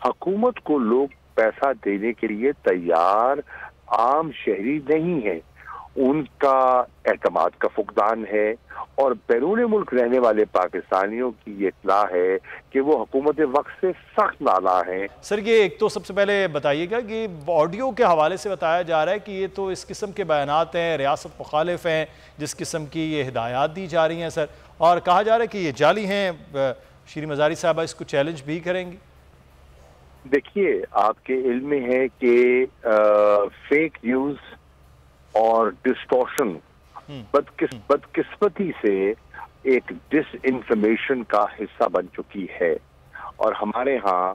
حکومت کو لوگ پیسہ دینے کے لیے تیار عام شہری نہیں ہیں، ان کا اعتماد کا فقدان ہے، اور بیرون ملک رہنے والے پاکستانیوں کی یہ اطلاع ہے کہ وہ حکومت وقت سے سخت نالاں ہیں۔ سر یہ ایک تو سب سے پہلے بتائیے گا کہ آڈیو کے حوالے سے بتایا جا رہا ہے کہ یہ تو اس قسم کے بیانات ہیں، ریاست مخالف ہیں، جس قسم کی یہ ہدایات دی جا رہی ہیں سر، اور کہا جا رہا ہے کہ یہ جعلی ہیں۔ شیریں مزاری صاحبہ اس کو چیلنج بھی کریں گی؟ دیکھیے، آپ کے علم میں ہے کہ فیک نیوز اور ڈسٹورشن بدقسمتی سے ایک ڈس انفارمیشن کا حصہ بن چکی ہے، اور ہمارے ہاں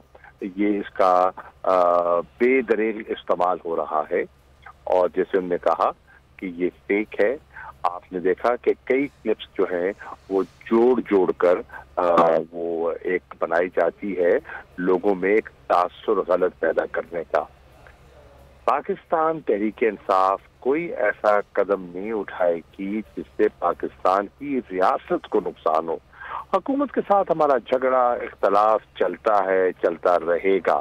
یہ اس کا بے دریغ استعمال ہو رہا ہے، اور جیسے ہم نے کہا کہ یہ فیک ہے۔ آپ نے دیکھا کہ کئی کلپس جو ہیں وہ جوڑ کر وہ ایک بنائی جاتی ہے لوگوں میں ایک تاثر غلط پیدا کرنے کا۔ پاکستان تحریک انصاف کوئی ایسا قدم نہیں اٹھائے گی جس سے پاکستان کی ریاست کو نقصان ہو۔ حکومت کے ساتھ ہمارا جھگڑا اختلاف چلتا ہے، چلتا رہے گا،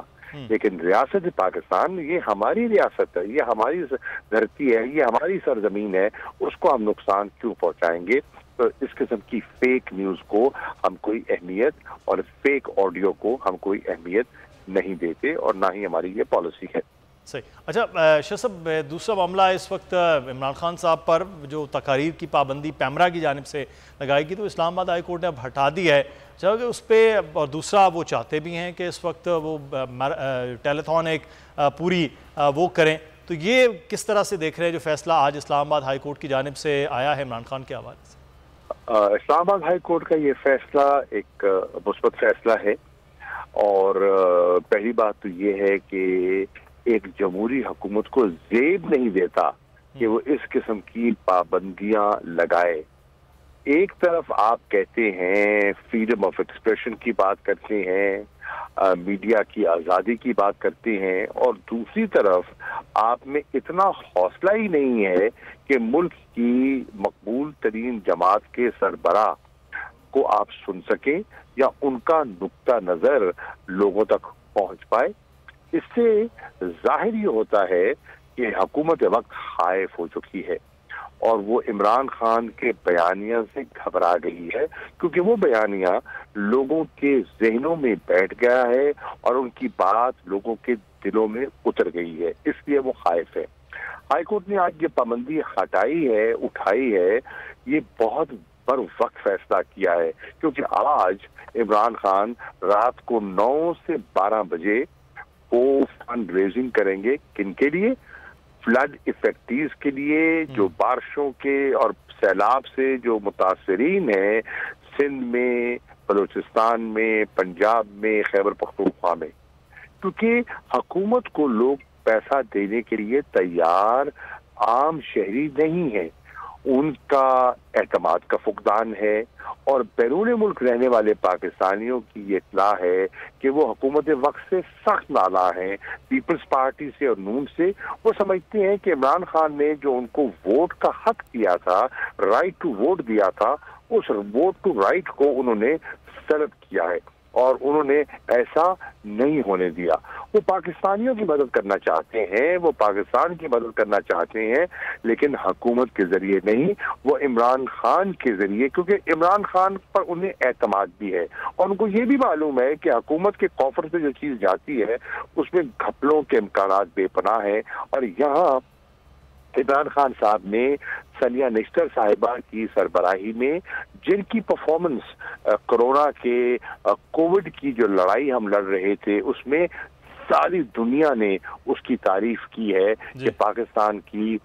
لیکن ریاست پاکستان یہ ہماری ریاست ہے، یہ ہماری دھرتی ہے، یہ ہماری سرزمین ہے، اس کو ہم نقصان کیوں پہنچائیں گے؟ تو اس قسم کی فیک نیوز کو ہم کوئی اہمیت، اور فیک آڈیو کو ہم کوئی اہمیت نہیں دیتے، اور نہ ہی ہماری یہ پالیسی ہے۔ صحیح۔ اچھا شاہ صاحب، دوسرا معاملہ اس وقت عمران خان صاحب پر جو تقاریر کی پابندی پیمرا کی جانب سے لگائی گئی، تو اسلام آباد ہائی کورٹ نے اب ہٹا دی ہے، چاہے کہ اس پہ، اور دوسرا وہ چاہتے بھی ہیں کہ اس وقت وہ ٹیلیتھون ایک پوری وہ کریں، تو یہ کس طرح سے دیکھ رہے ہیں جو فیصلہ آج اسلام آباد ہائی کورٹ کی جانب سے آیا ہے عمران خان کے حوالے سے؟ اسلام آباد ہائی کورٹ کا یہ فیصلہ ایک مثبت فیصلہ ہے، اور پہلی بات تو یہ ہے کہ ایک جمہوری حکومت کو زیب نہیں دیتا کہ وہ اس قسم کی پابندیاں لگائے۔ ایک طرف آپ کہتے ہیں فریڈم آف ایکسپریشن کی بات کرتے ہیں، میڈیا کی آزادی کی بات کرتے ہیں، اور دوسری طرف آپ میں اتنا حوصلہ ہی نہیں ہے کہ ملک کی مقبول ترین جماعت کے سربراہ کو آپ سن سکیں یا ان کا نقطہ نظر لوگوں تک پہنچ پائے۔ اس سے ظاہر یہ ہوتا ہے کہ حکومت وقت خائف ہو چکی ہے، اور وہ عمران خان کے بیانیہ سے گھبرا گئی ہے، کیونکہ وہ بیانیہ لوگوں کے ذہنوں میں بیٹھ گیا ہے اور ان کی بات لوگوں کے دلوں میں اتر گئی ہے، اس لیے وہ خائف ہے۔ ہائی کورٹ نے آج یہ پابندی ہٹائی ہے، اٹھائی ہے، یہ بہت بر وقت فیصلہ کیا ہے، کیونکہ آج عمران خان رات کو 9 سے 12 بجے وہ فنڈ ریزنگ کریں گے۔ کن کے لیے؟ فلڈ افیکٹیز کے لیے، جو بارشوں کے اور سیلاب سے جو متاثرین ہیں سندھ میں، بلوچستان میں، پنجاب میں، خیبر پختونخوا میں، کیونکہ حکومت کو لوگ پیسہ دینے کے لیے تیار عام شہری نہیں ہیں، ان کا اعتماد کا فقدان ہے، اور بیرون ملک رہنے والے پاکستانیوں کی یہ اطلاع ہے کہ وہ حکومت وقت سے سخت نالاں ہیں، پیپلز پارٹی سے اور نون سے۔ وہ سمجھتے ہیں کہ عمران خان نے جو ان کو ووٹ کا حق دیا تھا، رائٹ ٹو ووٹ دیا تھا، اس ووٹ ٹو رائٹ کو انہوں نے سلب کیا ہے، اور انہوں نے ایسا نہیں ہونے دیا۔ وہ پاکستانیوں کی مدد کرنا چاہتے ہیں، وہ پاکستان کی مدد کرنا چاہتے ہیں، لیکن حکومت کے ذریعے نہیں، وہ عمران خان کے ذریعے، کیونکہ عمران خان پر انہیں اعتماد بھی ہے، اور ان کو یہ بھی معلوم ہے کہ حکومت کے کوفر سے جو چیز جاتی ہے اس میں گھپلوں کے امکانات بے پناہ ہیں، اور یہاں عمران خان صاحب نے ثانیہ نشتر صاحبہ کی سربراہی میں جن کی پرفارمنس کرونا کے کووڈ کی جو لڑائی ہم لڑ رہے تھے اس میں ساری دنیا نے اس کی تعریف کی ہے کہ پاکستان کی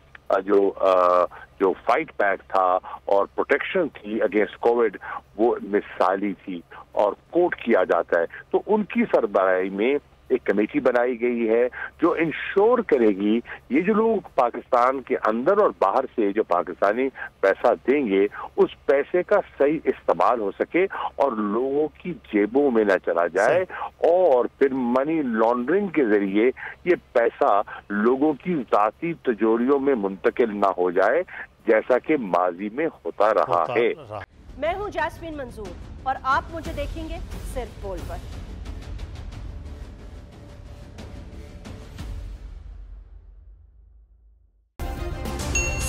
جو فائٹ بیک تھا اور پروٹیکشن تھی اگینسٹ کووڈ وہ مثالی تھی اور کوٹ کیا جاتا ہے۔ تو ان کی سربراہی میں ایک کمیٹی بنائی گئی ہے جو انشور کرے گی یہ جو لوگ پاکستان کے اندر اور باہر سے جو پاکستانی پیسہ دیں گے اس پیسے کا صحیح استعمال ہو سکے اور لوگوں کی جیبوں میں نہ چلا جائے اور پھر منی لانڈرنگ کے ذریعے یہ پیسہ لوگوں کی ذاتی تجوریوں میں منتقل نہ ہو جائے جیسا کہ ماضی میں ہوتا رہا ہے۔ میں ہوں جاسمین منظور اور آپ مجھے دیکھیں گے صرف بول پر۔